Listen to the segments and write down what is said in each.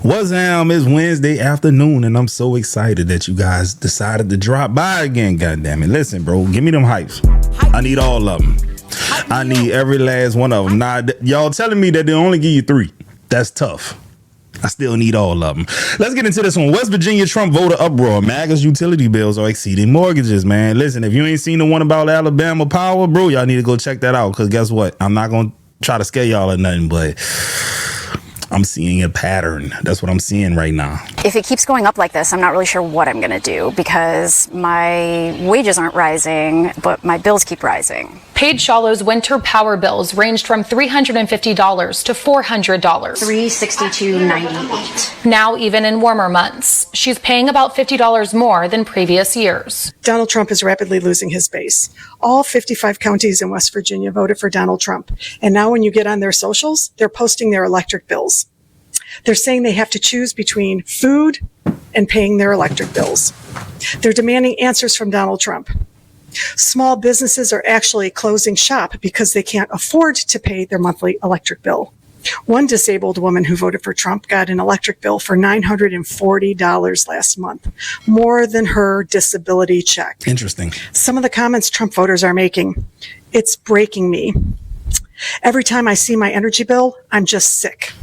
What's up? It's Wednesday afternoon, and I'm so excited that you guys decided to drop by again. God damn it! Listen, bro, give me them hypes. I need all of them. I need every last one of them. Now, y'all telling me that they only give you 3. That's tough. I still need all of them. Let's get into this one. West Virginia Trump voter uproar. MAGA's utility bills are exceeding mortgages, man. Listen, if you ain't seen the one about Alabama Power, bro, y'all need to go check that out. Because guess what? I'm not going to try to scare y'all or nothing, but I'm seeing a pattern. That's what I'm seeing right now. If it keeps going up like this, I'm not really sure what I'm going to do because my wages aren't rising, but my bills keep rising. Paige Shallow's winter power bills ranged from $350 to $400. $362.98. Now, even in warmer months, she's paying about $50 more than previous years. Donald Trump is rapidly losing his base. All 55 counties in West Virginia voted for Donald Trump. And now when you get on their socials, they're posting their electric bills. They're saying they have to choose between food and paying their electric bills. They're demanding answers from Donald Trump. Small businesses are actually closing shop because they can't afford to pay their monthly electric bill. One disabled woman who voted for Trump got an electric bill for $940 last month, more than her disability check. Interesting. Some of the comments Trump voters are making, it's breaking me. Every time I see my energy bill, I'm just sick.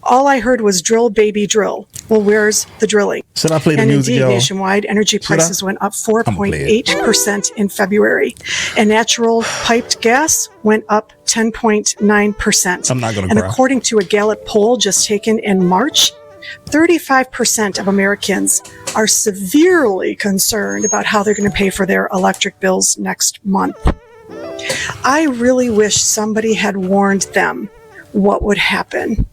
All I heard was drill, baby, drill. Well, where's the drilling? Should I play the music, y'all? Nationwide, energy prices went up 4.8% in February, and natural piped gas went up 10.9%. I'm not going to And cry. according to a Gallup poll just taken in March, 35% of Americans are severely concerned about how they're going to pay for their electric bills next month. I really wish somebody had warned them what would happen.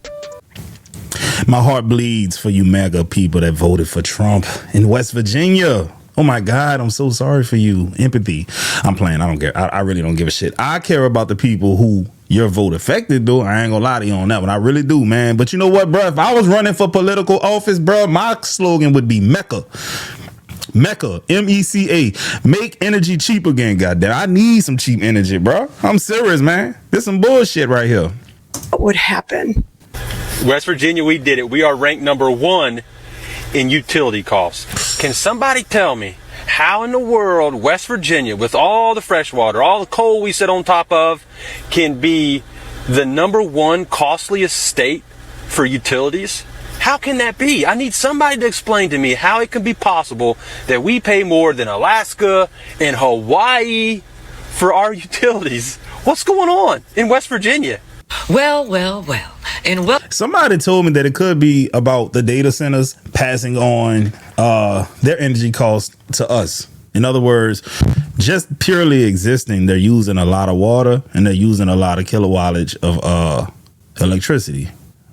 My heart bleeds for you MAGA people that voted for Trump in West Virginia. Oh my God, I'm so sorry for you. Empathy. I'm playing. I don't care. I really don't give a shit. I care about the people who your vote affected, though. I ain't gonna lie to you on that one. I really do, man. But you know what, bro? If I was running for political office, bro, my slogan would be Mecca. Mecca, MECA, make energy cheap again, goddamn. I need some cheap energy, bro. I'm serious, man. This some bullshit right here. What would happen? West Virginia, we did it. We are ranked #1 in utility costs. Can somebody tell me how in the world West Virginia, with all the fresh water, all the coal we sit on top of, can be the #1 costliest state for utilities? How can that be? I need somebody to explain to me how it can be possible that we pay more than Alaska and Hawaii for our utilities. What's going on in West Virginia? Well. Somebody told me that it could be about the data centers passing on their energy costs to us. In other words, just purely existing, they're using a lot of water and they're using a lot of kilowattage of electricity.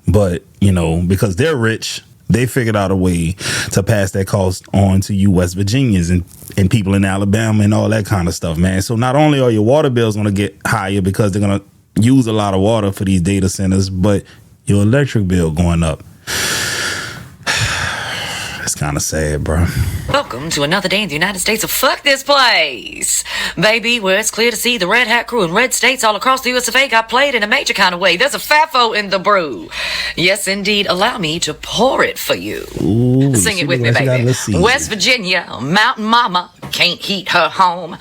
But, you know, because they're rich, they figured out a way to pass that cost on to you West Virginians and people in Alabama and all that kind of stuff, man. So not only are your water bills going to get higher because they're going to use a lot of water for these data centers, but your electric bill going up. It's kind of sad, bro. Welcome to another day in the United States of fuck this place, baby, where it's clear to see the Red Hat crew in red states all across the US of A got played in a major kind of way. There's a FAFO in the brew. Yes, indeed. Allow me to pour it for you. Ooh, Sing it with me, baby. West Virginia, Mountain Mama can't heat her home.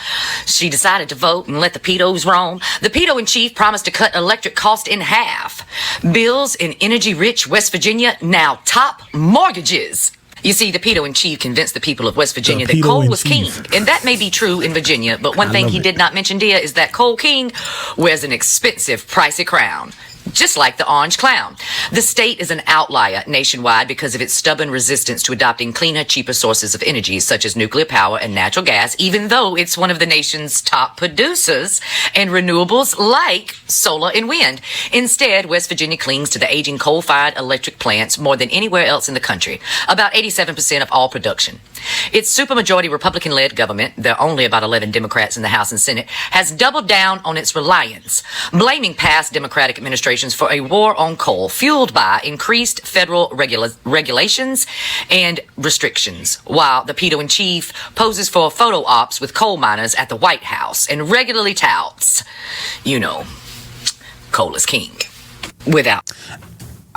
She decided to vote and let the pedos roam. The pedo in chief promised to cut electric cost in half. Bills in energy-rich West Virginia now top mortgages. You see, the pedo in chief convinced the people of West Virginia that coal was king. And that may be true in Virginia, but one thing he did not mention, dear, is that coal king wears an expensive, pricey crown. Just like the orange clown. The state is an outlier nationwide because of its stubborn resistance to adopting cleaner, cheaper sources of energy, such as nuclear power and natural gas, even though it's one of the nation's top producers and renewables like solar and wind. Instead, West Virginia clings to the aging coal-fired electric plants more than anywhere else in the country, about 87% of all production. Its supermajority Republican-led government, there are only about 11 Democrats in the House and Senate, has doubled down on its reliance, blaming past Democratic administrations for a war on coal fueled by increased federal regulations and restrictions, while the pedo-in-chief poses for photo ops with coal miners at the White House and regularly touts, you know, coal is king. Without...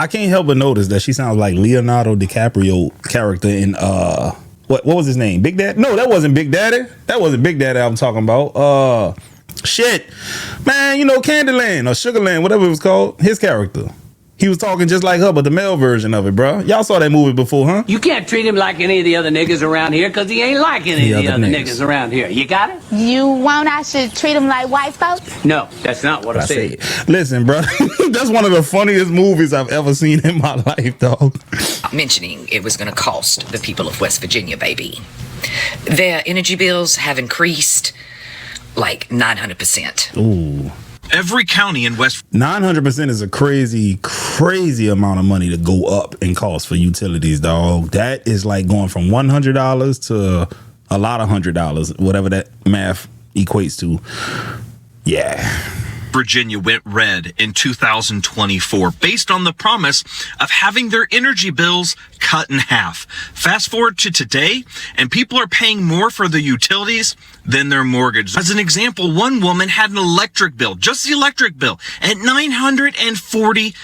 I can't help but notice that she sounds like Leonardo DiCaprio character in what was his name? Big Daddy? No, that wasn't Big Daddy. That wasn't Big Daddy I'm talking about. Shit. Man, you know, Candyland or Sugarland, whatever it was called, his character. He was talking just like her, but the male version of it, bro. Y'all saw that movie before, huh? You can't treat him like any of the other niggas around here, because he ain't like any of the other niggas around here. You got it? You want I should treat him like white folks? No, that's not what I said. Listen, bro, that's one of the funniest movies I've ever seen in my life, dog. Mentioning it was going to cost the people of West Virginia, baby. Their energy bills have increased like 900%. Ooh. Every county in West 900% is a crazy amount of money to go up in cost for utilities, dog. That is like going from $100 to a lot of $100, whatever that math equates to. Yeah. Virginia went red in 2024 based on the promise of having their energy bills cut in half. Fast forward to today, and people are paying more for the utilities than their mortgage. As an example, one woman had an electric bill, just the electric bill, at $940.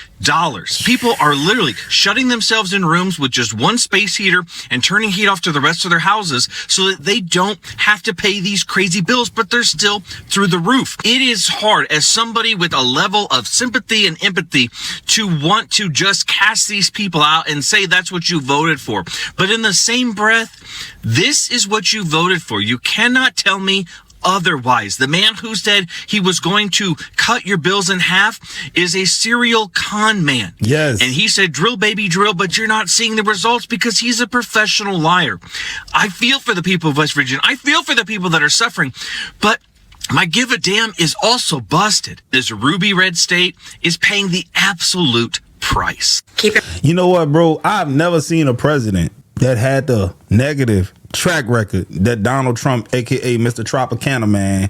People are literally shutting themselves in rooms with just one space heater and turning heat off to the rest of their houses so that they don't have to pay these crazy bills, but they're still through the roof. It is hard as somebody with a level of sympathy and empathy to want to just cast these people out and say that's what you voted for. But in the same breath, this is what you voted for. You cannot tell me otherwise. The man who said he was going to cut your bills in half is a serial con man. Yes. And he said, drill, baby, drill, but you're not seeing the results because he's a professional liar. I feel for the people of West Virginia. I feel for the people that are suffering, but my give a damn is also busted. This ruby red state is paying the absolute price. You know what, bro? I've never seen a president that had the negative track record that Donald Trump, aka Mr. Tropicana Man,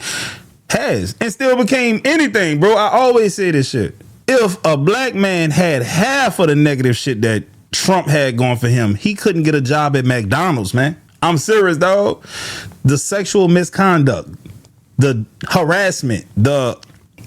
has, and still became anything, bro. I always say this shit. If a black man had half of the negative shit that Trump had going for him, he couldn't get a job at McDonald's, man. I'm serious, dog. The sexual misconduct, the harassment, the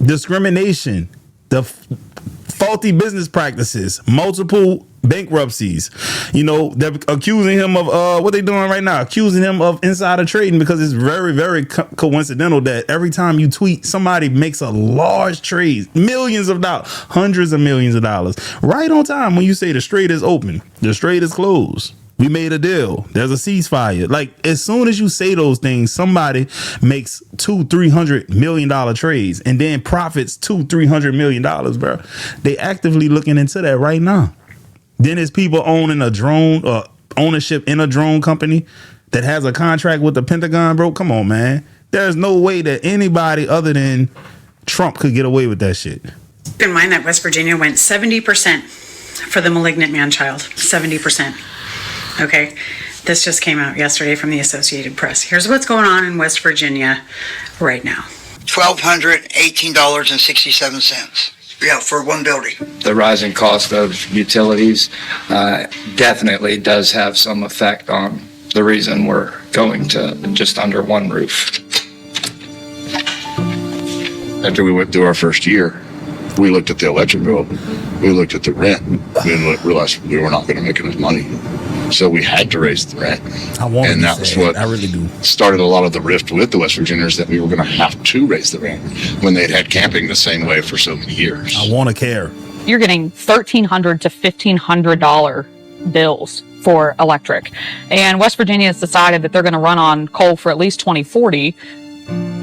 discrimination, the faulty business practices, multiple bankruptcies. You know, they're accusing him of what they doing right now, accusing him of insider trading, because it's very, very coincidental that every time you tweet, somebody makes a large trade, millions of dollars, hundreds of millions of dollars, right on time when you say the strait is open, the strait is closed. We made a deal. There's a ceasefire. Like, as soon as you say those things, somebody makes $200-300 million trades and then profits $200-300 million, bro. They actively looking into that right now. Then there's people owning a drone, ownership in a drone company that has a contract with the Pentagon, bro. Come on, man. There's no way that anybody other than Trump could get away with that shit. Keep in mind that West Virginia went 70% for the malignant man-child. 70%. Okay, this just came out yesterday from the Associated Press. Here's what's going on in West Virginia right now. $1,218.67. Yeah, for one building. The rising cost of utilities definitely does have some effect on the reason we're going to just under one roof. After we went through our first year, we looked at the electric bill, we looked at the rent, we realized we were not going to make enough money. So we had to raise the rent. And that was what started a lot of the rift with the West Virginians, that we were going to have to raise the rent when they'd had camping the same way for so many years. I want to care. You're getting $1,300 to $1,500 bills for electric. And West Virginia has decided that they're going to run on coal for at least 2040.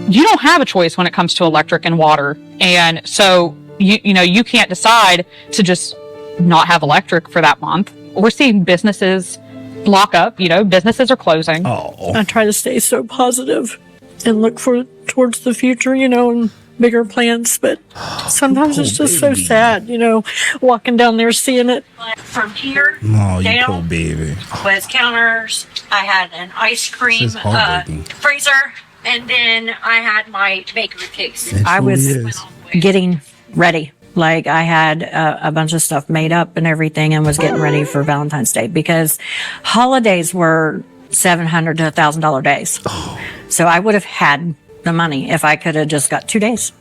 You don't have a choice when it comes to electric and water. And so, you can't decide to just not have electric for that month. We're seeing businesses lock up, businesses are closing. Oh. I try to stay so positive and look towards the future, and bigger plans, but sometimes it's just so sad, walking down there, seeing it. From here down with counters, I had an ice cream freezer, and then I had my bakery cakes. I was getting ready. Like, I had a bunch of stuff made up and everything, and was getting ready for Valentine's Day, because holidays were $700 to $1,000 days. So I would have had the money if I could have just got 2 days,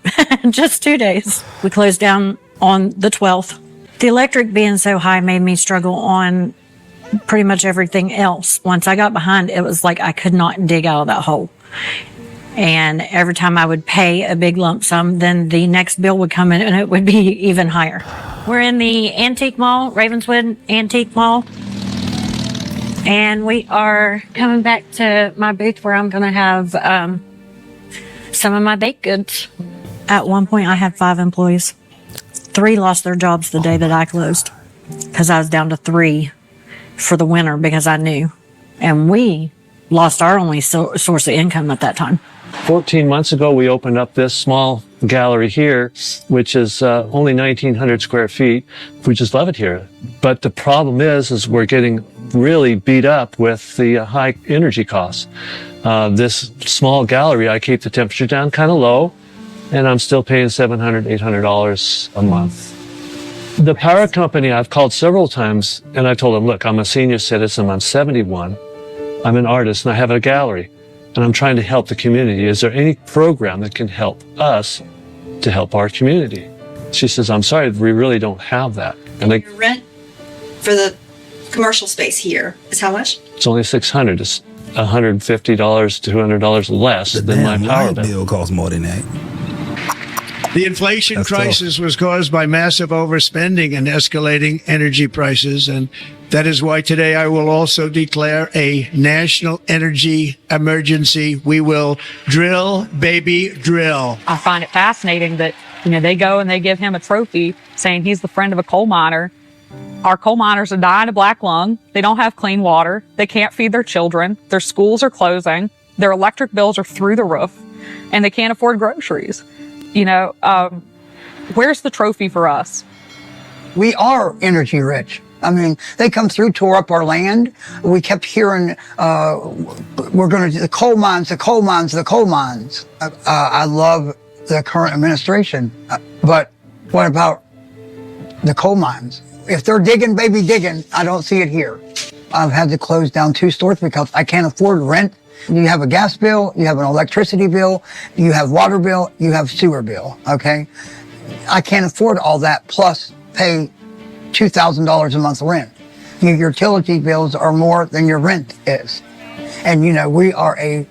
just 2 days. We closed down on the 12th. The electric being so high made me struggle on pretty much everything else. Once I got behind, it was like I could not dig out of that hole. And every time I would pay a big lump sum, then the next bill would come in and it would be even higher. We're in the Antique Mall, Ravenswood Antique Mall. And we are coming back to my booth where I'm going to have some of my baked goods. At one point, I had 5 employees. 3 lost their jobs the day that I closed because I was down to 3 for the winter because I knew. And we lost our only source of income at that time. 14 months ago, we opened up this small gallery here, which is only 1,900 square feet. We just love it here. But the problem is we're getting really beat up with the high energy costs. This small gallery, I keep the temperature down kind of low, and I'm still paying $700, $800 a month. The power company, I've called several times, and I told them, look, I'm a senior citizen, I'm 71, I'm an artist, and I have a gallery, and I'm trying to help the community. Is there any program that can help us to help our community? She says, I'm sorry, we really don't have that. And Your rent for the commercial space here is how much? It's only $600. It's $150, $200 less than my power bill costs more than that. The inflation crisis was caused by massive overspending and escalating energy prices. And that is why today I will also declare a national energy emergency. We will drill, baby, drill. I find it fascinating that, they go and they give him a trophy saying he's the friend of a coal miner. Our coal miners are dying of black lung. They don't have clean water. They can't feed their children. Their schools are closing. Their electric bills are through the roof, and they can't afford groceries. Where's the trophy for us? We are energy rich. I mean, they come through, tore up our land. We kept hearing, we're going to do the coal mines, the coal mines, the coal mines. I love the current administration, but what about the coal mines? If they're digging, baby, digging, I don't see it here. I've had to close down 2 stores because I can't afford rent. You have a gas bill, you have an electricity bill, you have water bill, you have sewer bill, okay? I can't afford all that plus pay $2,000 a month rent. Your utility bills are more than your rent is. And we are a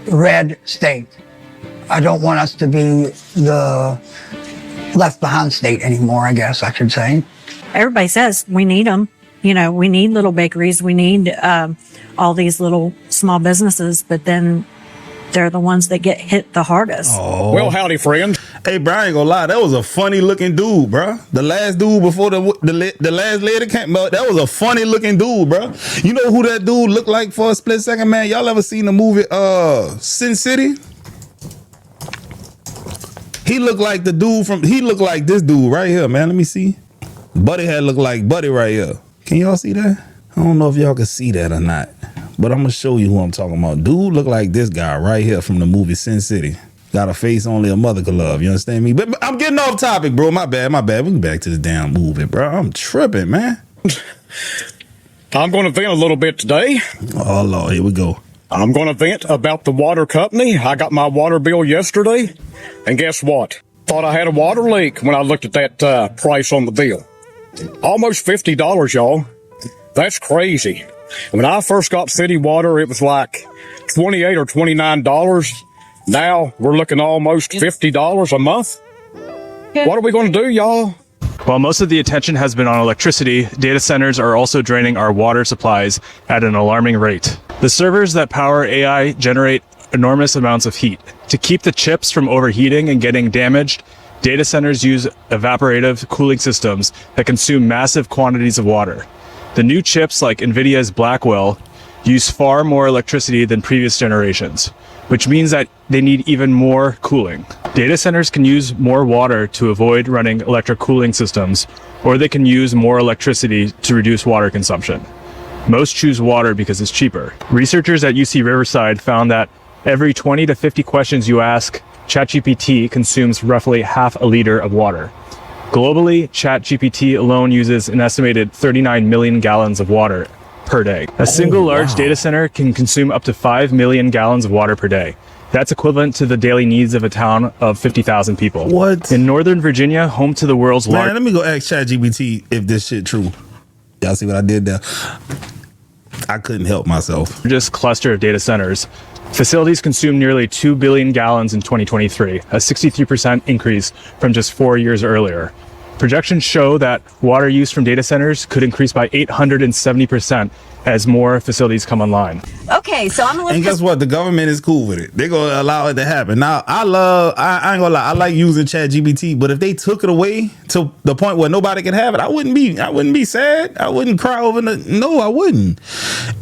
red state. I don't want us to be the left behind state anymore, I guess I should say. Everybody says we need them. We need little bakeries. We need all these little small businesses, but then they're the ones that get hit the hardest. Oh. Well, howdy, friends. Hey, bro, I ain't gonna lie. That was a funny looking dude, bro. The last dude before the last lady came out, that was a funny looking dude, bro. You know who that dude looked like for a split second, man? Y'all ever seen the movie Sin City? He looked like this dude right here, man. Let me see. Buddy had looked like Buddy right here. Can y'all see that? I don't know if y'all can see that or not, but I'm gonna show you who I'm talking about. Dude look like this guy right here from the movie Sin City. Got a face only a mother could love. You understand me? But I'm getting off topic, bro. My bad. We can back to the damn movie, bro. I'm tripping, man. I'm going to vent a little bit today. Oh, Lord. Here we go. I'm going to vent about the water company. I got my water bill yesterday, and guess what? Thought I had a water leak when I looked at that price on the bill. Almost $50, y'all. That's crazy. When I first got city water, it was like $28 or $29. Now we're looking almost $50 a month. What are we going to do, y'all? While most of the attention has been on electricity, data centers are also draining our water supplies at an alarming rate. The servers that power AI generate enormous amounts of heat. To keep the chips from overheating and getting damaged, data centers use evaporative cooling systems that consume massive quantities of water. The new chips like NVIDIA's Blackwell use far more electricity than previous generations, which means that they need even more cooling. Data centers can use more water to avoid running electric cooling systems, or they can use more electricity to reduce water consumption. Most choose water because it's cheaper. Researchers at UC Riverside found that every 20 to 50 questions you ask, ChatGPT consumes roughly half a liter of water. Globally, ChatGPT alone uses an estimated 39 million gallons of water per day. A single large data center can consume up to 5 million gallons of water per day. That's equivalent to the daily needs of a town of 50,000 people. What? In Northern Virginia, home to the world's Man, let me go ask ChatGPT if this shit true. Y'all see what I did there? I couldn't help myself. largest cluster of data centers. Facilities consumed nearly 2 billion gallons in 2023, a 63% increase from just 4 years earlier. Projections show that water use from data centers could increase by 870% as more facilities come online. Okay, so I'm a little. And guess what? The government is cool with it. They're gonna allow it to happen. Now, I ain't gonna lie, I like using ChatGPT, but if they took it away to the point where nobody can have it, I wouldn't be sad. I wouldn't cry over it. No, I wouldn't.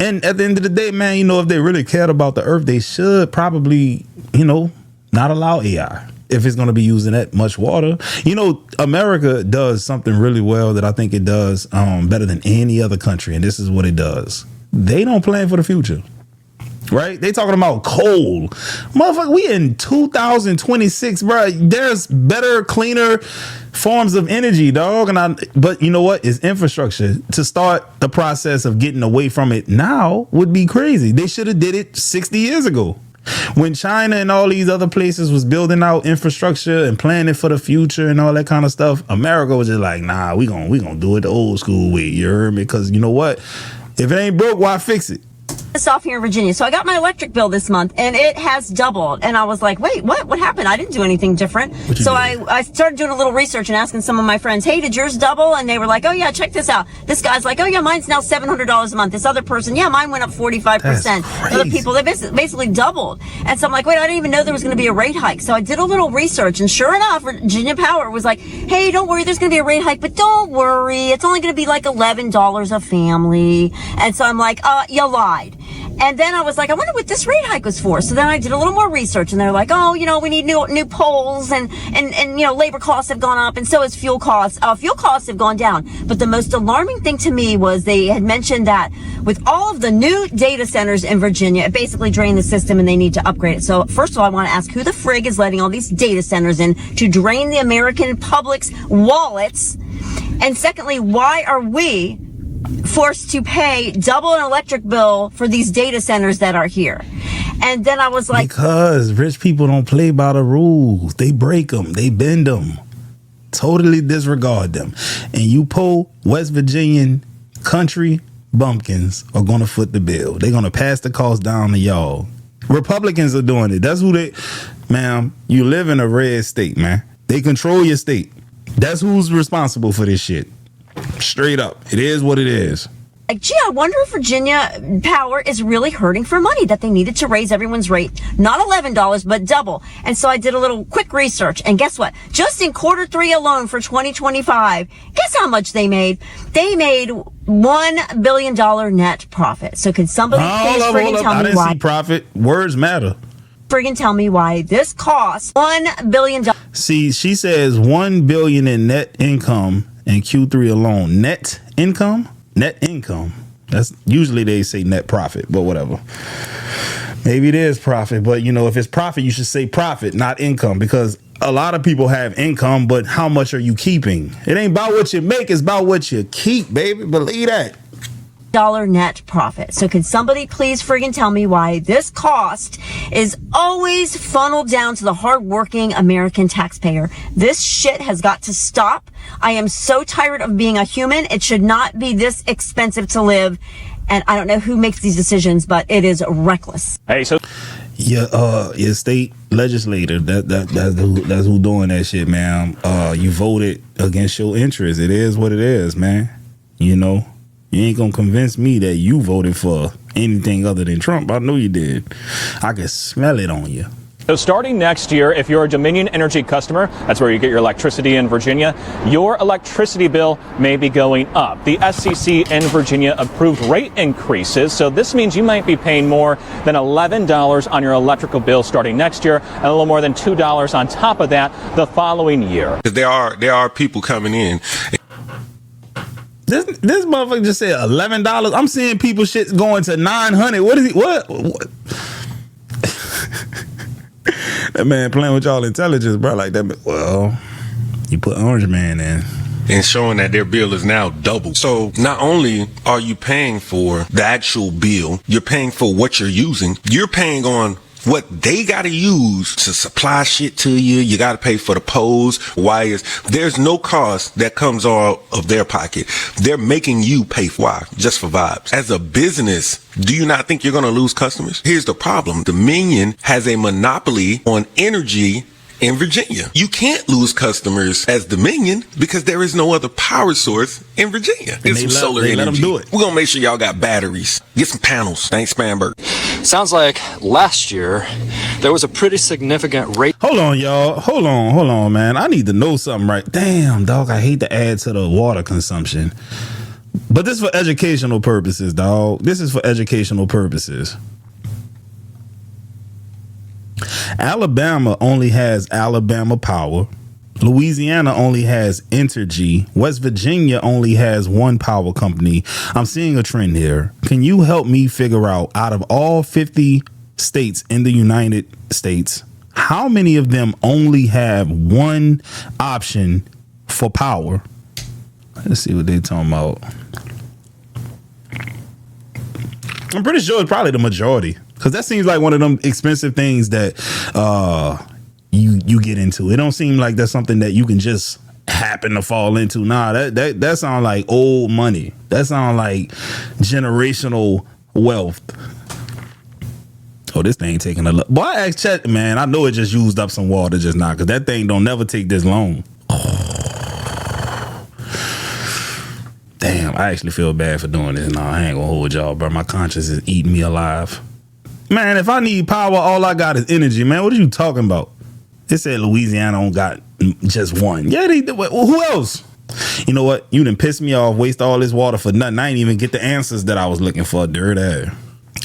And at the end of the day, man, you know, if they really cared about the earth, they should probably, you know, not allow AI if it's going to be using that much water. You know, America does something really well that I think it does better than any other country. And this is what it does. They don't plan for the future, right? They talking about coal. Motherfucker, we in 2026, bro. There's better, cleaner forms of energy, dog. But you know what? It's infrastructure. To start the process of getting away from it now would be crazy. They should have did it 60 years ago. When China and all these other places was building out infrastructure and planning for the future and all that kind of stuff, America was just like, nah, we gonna do it the old school way. You heard me? Because you know what? If it ain't broke, why fix it? This off here in Virginia. So I got my electric bill this month and it has doubled. And I was like, wait, what happened? I didn't do anything different. So I started doing a little research and asking some of my friends, hey, did yours double? And they were like, oh yeah, check this out. This guy's like, oh yeah, mine's now $700 a month. This other person, yeah, mine went up 45%. Other people, they basically doubled. And so I'm like, wait, I didn't even know there was going to be a rate hike. So I did a little research and sure enough, Virginia Power was like, hey, don't worry, there's going to be a rate hike, but don't worry. It's only going to be like $11 a family. And so I'm like, you lied. And then I was like, I wonder what this rate hike was for. So then I did a little more research and they're like, oh, you know, we need new poles and you know, labor costs have gone up and so has fuel costs. Fuel costs have gone down. But the most alarming thing to me was they had mentioned that with all of the new data centers in Virginia, it basically drained the system and they need to upgrade it. So first of all, I want to ask who the frig is letting all these data centers in to drain the American public's wallets? And secondly, why are we forced to pay double an electric bill for these data centers that are here? And then I was like, because rich people don't play by the rules. They break them, they bend them, totally disregard them. And you poor West Virginian country bumpkins are gonna foot the bill. They're gonna pass the cost down to y'all. Republicans are doing it. That's who they, ma'am, you live in a red state, man. They control your state. That's who's responsible for this shit. Straight up. It is what it is. like, gee, I wonder if Virginia Power is really hurting for money, that they needed to raise everyone's rate, not $11, but double. And so I did a little quick research, and guess what? Just in Q3 alone for 2025, guess how much they made? They made $1 billion net profit. So could somebody please friggin' tell me why? I didn't see profit. Words matter. Friggin' tell me why this costs $1 billion. See, she says $1 billion in net income in Q3 alone. Net income? Net income. That's usually they say net profit, but whatever. Maybe it is profit, but you know, if it's profit, you should say profit, not income, because a lot of people have income, but how much are you keeping? It ain't about what you make, it's about what you keep, baby. Believe that. Dollar net profit. So could somebody please friggin' tell me why this cost is always funneled down to the hardworking American taxpayer? This shit has got to stop. I am so tired of being a human. It should not be this expensive to live. And I don't know who makes these decisions, but it is reckless. Hey, so your state legislator, that's who doing that shit, man. You voted against your interests. It is what it is, man. You know. You ain't gonna convince me that you voted for anything other than Trump. I know you did. I can smell it on you. So starting next year, if you're a Dominion Energy customer, that's where you get your electricity in Virginia, your electricity bill may be going up. The SCC in Virginia approved rate increases, so this means you might be paying more than $11 on your electrical bill starting next year, and a little more than $2 on top of that the following year. There are people coming in. This motherfucker just said $11. I'm seeing people shit going to $900. What is he? What? That man playing with y'all intelligence, bro. Like that. Well, you put Orange Man in. And showing that their bill is now double. So not only are you paying for the actual bill, you're paying for what you're using. You're paying on what they got to use to supply shit to you. You got to pay for the poles, wires. There's no cost that comes out of their pocket. They're making you pay for why, just for vibes. As a business, do you not think you're going to lose customers? Here's the problem. Dominion has a monopoly on energy in Virginia. You can't lose customers as Dominion because there is no other power source in Virginia. Get some solar energy. Let them do it. We're going to make sure y'all got batteries. Get some panels. Thanks, Spanberg. Sounds like last year there was a pretty significant rate. Hold on, y'all. Hold on, man. I need to know something right. Damn, dog. I hate to add to the water consumption. But this is for educational purposes, dog. This is for educational purposes. Alabama only has Alabama Power. Louisiana only has Entergy. West Virginia only has one power company. I'm seeing a trend here. Can you help me figure out of all 50 states in the United States, how many of them only have one option for power? Let's see what they're talking about. I'm pretty sure it's probably the majority, because that seems like one of them expensive things that you get into. It don't seem like that's something that you can just happen to fall into. Nah, that sounds like old money. That sounds like generational wealth. Oh, this thing taking a look. Boy, I asked Chet, man, I know it just used up some water just now, because that thing don't never take this long. Damn, I actually feel bad for doing this. Nah, I ain't gonna hold y'all, bro. My conscience is eating me alive. Man, if I need power, all I got is energy, man. What are you talking about? It said Louisiana don't got just one. Yeah, they do. Who else? You know what? You done pissed me off, waste all this water for nothing. I ain't even get the answers that I was looking for, dirt ass.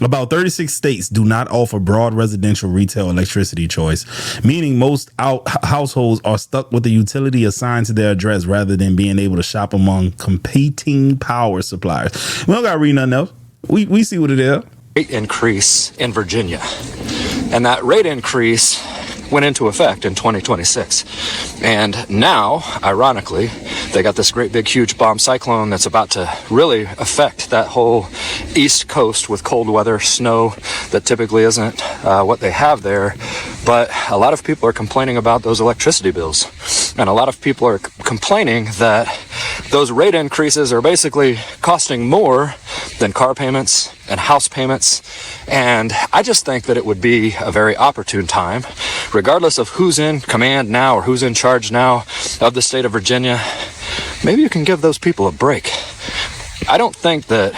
About 36 states do not offer broad residential retail electricity choice, meaning most households are stuck with the utility assigned to their address rather than being able to shop among competing power suppliers. We don't got to read nothing else. We see what it is. Rate increase in Virginia. And that rate increase went into effect in 2026. And now, ironically, they got this great big huge bomb cyclone that's about to really affect that whole East Coast with cold weather, snow that typically isn't what they have there. But a lot of people are complaining about those electricity bills. And a lot of people are complaining that those rate increases are basically costing more than car payments and house payments. And I just think that it would be a very opportune time, regardless of who's in command now or who's in charge now of the state of Virginia, maybe you can give those people a break. I don't think that,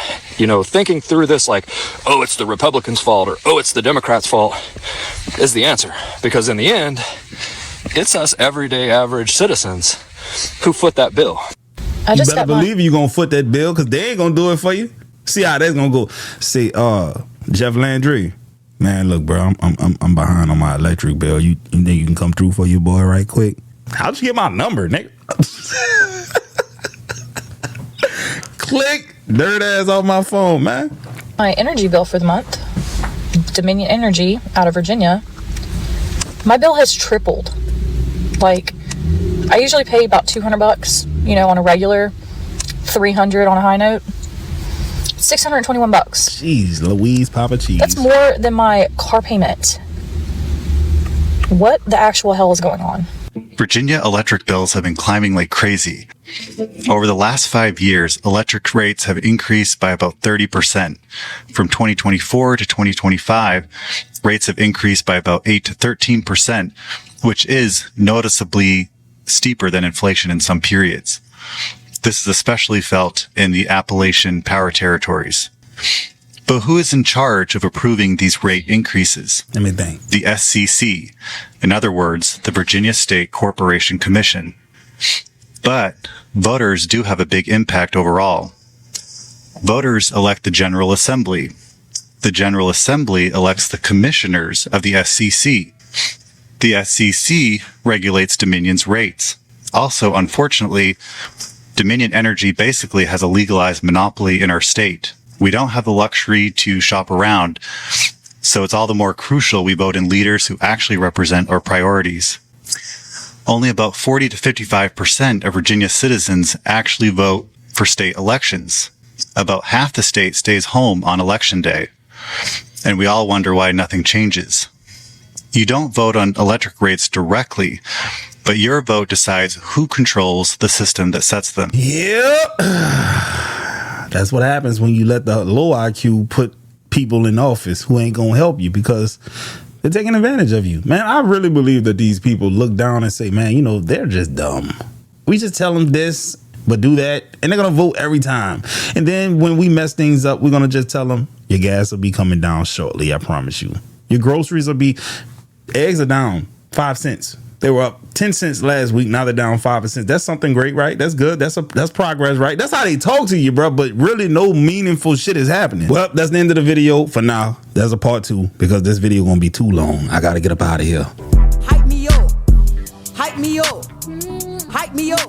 thinking through this like, oh, it's the Republicans' fault or, oh, it's the Democrats' fault is the answer. Because in the end, it's us everyday average citizens who foot that bill. You better believe you're going to foot that bill, because they ain't going to do it for you. See how that's going to go. See, Jeff Landry, man, look, bro, I'm behind on my electric bill. You think you can come through for your boy right quick? How'd you get my number, nigga? Click, dirt ass off my phone, man. My energy bill for the month, Dominion Energy out of Virginia, my bill has tripled. Like, I usually pay about $200, on a regular, $300 on a high note. $621. Jeez, Louise, Papa Cheese. That's more than my car payment. What the actual hell is going on? Virginia electric bills have been climbing like crazy. Over the last 5 years, electric rates have increased by about 30%. From 2024 to 2025, rates have increased by about 8 to 13%, which is noticeably steeper than inflation in some periods. This is especially felt in the Appalachian Power Territories. But who is in charge of approving these rate increases? Let me think. The SCC. In other words, the Virginia State Corporation Commission. But voters do have a big impact overall. Voters elect the General Assembly. The General Assembly elects the commissioners of the SCC. The SCC regulates Dominion's rates. Also, unfortunately, Dominion Energy basically has a legalized monopoly in our state. We don't have the luxury to shop around, so it's all the more crucial we vote in leaders who actually represent our priorities. Only about 40 to 55% of Virginia citizens actually vote for state elections. About half the state stays home on election day, and we all wonder why nothing changes. You don't vote on electric rates directly, but your vote decides who controls the system that sets them. Yep. That's what happens when you let the low IQ put people in office who ain't gonna help you because they're taking advantage of you. Man, I really believe that these people look down and say, man, you know, they're just dumb. We just tell them this, but do that, and they're gonna vote every time. And then when we mess things up, we're gonna just tell them your gas will be coming down shortly. I promise you. Your groceries will be, eggs are down 5 cents. They were up 10 cents last week. Now they're down 5 cents. That's something great, right? That's good. That's progress, right? That's how they talk to you, bro. But really, no meaningful shit is happening. Well, that's the end of the video for now. There's a part 2 because this video gonna be too long. I gotta get up out of here. Hype me up. Hype me up. Hype me up.